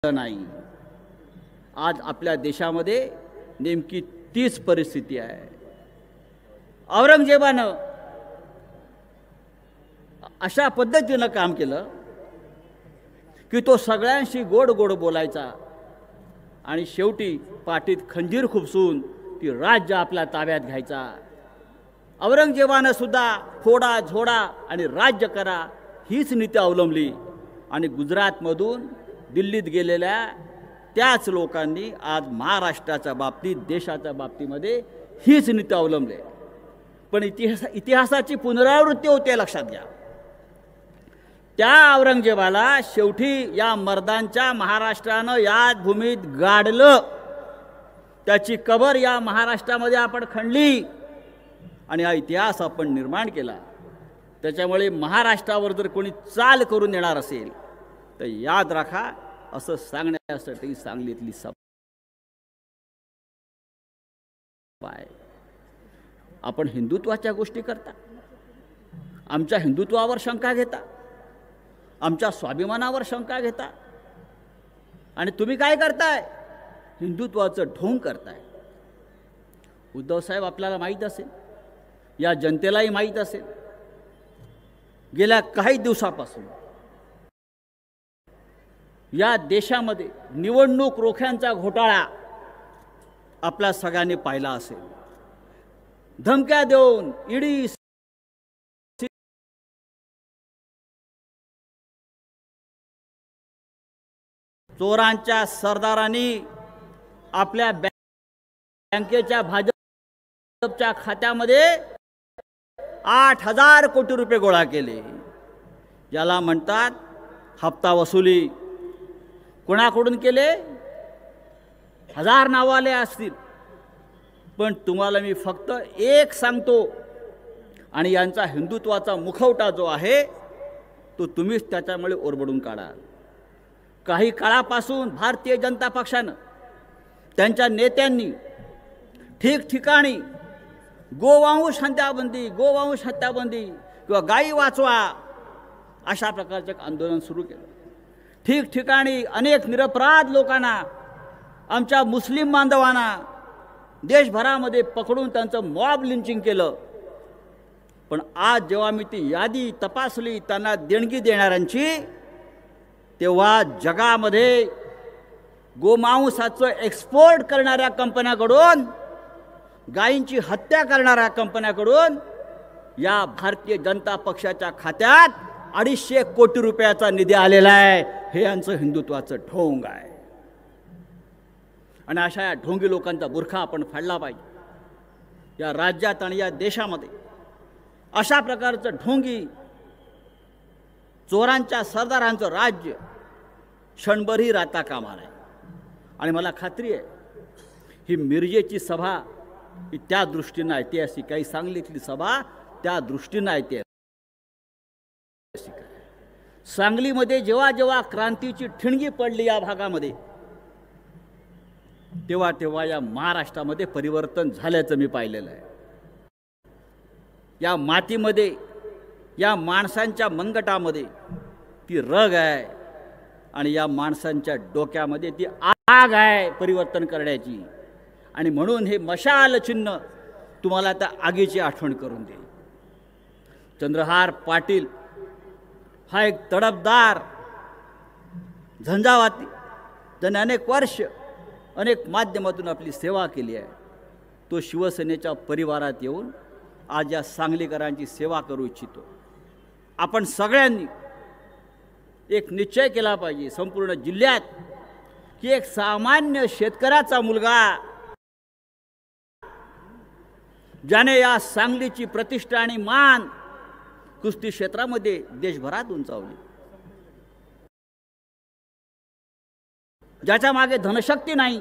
नाही। आज आपल्या देशामध्ये नेमकी तीच परिस्थिती आहे। औरंगजेबानं अशा पद्धतीनं काम केलं की तो सगळ्यांशी गोड गोड बोलायचा आणि शेवटी पाठीत खंजीर खुपसून ती राज्य आपल्या ताब्यात घ्यायचा। औरंगजेबानं सुद्धा फोडा झोडा आणि राज्य करा हीच नीती अवलंबली आणि गुजरातमधून दिल्लीत गेलेल्या त्याच लोकांनी आज महाराष्ट्राच्या बाबतीत देशाच्या बाबतीमध्ये हीच नीती अवलंबली। पण इतिहासाची पुनरावृत्ती होते लक्षात घ्या। त्या औरंगजेबाला शेवटी या मर्दांच्या महाराष्ट्रानं या भूमीत गाडलं, त्याची कबर या महाराष्ट्रामध्ये आपण खणली आणि हा इतिहास आपण निर्माण केला। त्याच्यामुळे महाराष्ट्रावर जर कोणी चाल करून येणार असेल तर याद राखा, असं सांगण्यासाठी सांगलीतली सभा आहे। आपण हिंदुत्वाच्या गोष्टी करता, आमच्या हिंदुत्वावर शंका घेता, आमच्या स्वाभिमानावर शंका घेता आणि तुम्ही काय करताय? हिंदुत्वाचं ढोंग करताय। उद्धव साहेब, आपल्याला माहीत असेल, या जनतेलाही माहीत असेल, गेल्या काही दिवसापासून या देशामध्ये निवडणूक रोख्यांचा घोटाळा आपल्या सगळ्यांनी पाहिला असेल। धमक्या देऊन ईडी चोरांच्या सरदारांनी आपल्या बँकेच्या भाजपच्या खात्यामध्ये 8,000 कोटी रुपये गोळा केले। याला म्हणतात हप्ता वसुली। कोणाकडून केले? 1000 नावाले असतील, पण तुम्हाला मी फक्त एक सांगतो, आणि यांचा हिंदुत्वाचा मुखवटा जो आहे तो तुम्हीच त्याच्यामुळे ओरबडून काढा। काही काळापासून भारतीय जनता पक्षानं, त्यांच्या नेत्यांनी ठिकठिकाणी गोवंश हत्याबंदी किंवा गायी वाचवा अशा प्रकारचे आंदोलन सुरू केलं। ठिकठिकाणी अनेक निरपराध लोकांना, आमच्या मुस्लिम बांधवांना देशभरामध्ये पकडून त्यांचं मॉब लिंचिंग केलं। पण आज जेव्हा मी ती यादी तपासली त्यांना देणगी देणाऱ्यांची, तेव्हा जगामध्ये गोमांसाचं एक्सपोर्ट करणाऱ्या कंपन्याकडून, गायींची हत्या करणाऱ्या कंपन्याकडून या भारतीय जनता पक्षाच्या खात्यात 250 कोटी रुपयाचा निधी आलेला आहे। हे यांचं हिंदुत्वाचं ढोंग आहे आणि अशा या ढोंगी लोकांचा बुरखा आपण फाडला पाहिजे। या राज्यात आणि या देशामध्ये अशा प्रकारचं ढोंगी चोरांच्या सरदारांचं राज्य क्षणभरही राहता कामा नये। आणि मला खात्री आहे ही मिरजेची सभा ही त्या दृष्टीनं ऐतिहासिक, काही सांगलीतली सभा त्या दृष्टीनं ऐतिहासिक। सांगलीमध्ये जेव्हा जेव्हा क्रांतीची ठिणगी पडली या भागामध्ये, तेव्हा तेव्हा या महाराष्ट्रामध्ये परिवर्तन झाल्याचं मी पाहिलेलं आहे। या मातीमध्ये, या माणसांच्या मनगटामध्ये ती रग आहे आणि या माणसांच्या डोक्यामध्ये ती आग आहे परिवर्तन करण्याची। आणि म्हणून हे मशाल चिन्ह तुम्हाला त्या आगीची आठवण करून देईल। चंद्रहार पाटील हा एक तडफदार, झंझावाती, ज्याने अनेक वर्ष अनेक माध्यमातून आपली सेवा केली आहे, तो शिवसेनेच्या परिवारात येऊन आज या सांगलीकरांची सेवा करू इच्छितो। आपण सगळ्यांनी एक निश्चय केला पाहिजे संपूर्ण जिल्ह्यात की एक सामान्य शेतकऱ्याचा मुलगा, ज्याने या सांगलीची प्रतिष्ठा आणि मान कुस्ती क्षेत्रामध्ये देशभरात उंचावली, ज्याच्या मागे धनशक्ती नाही,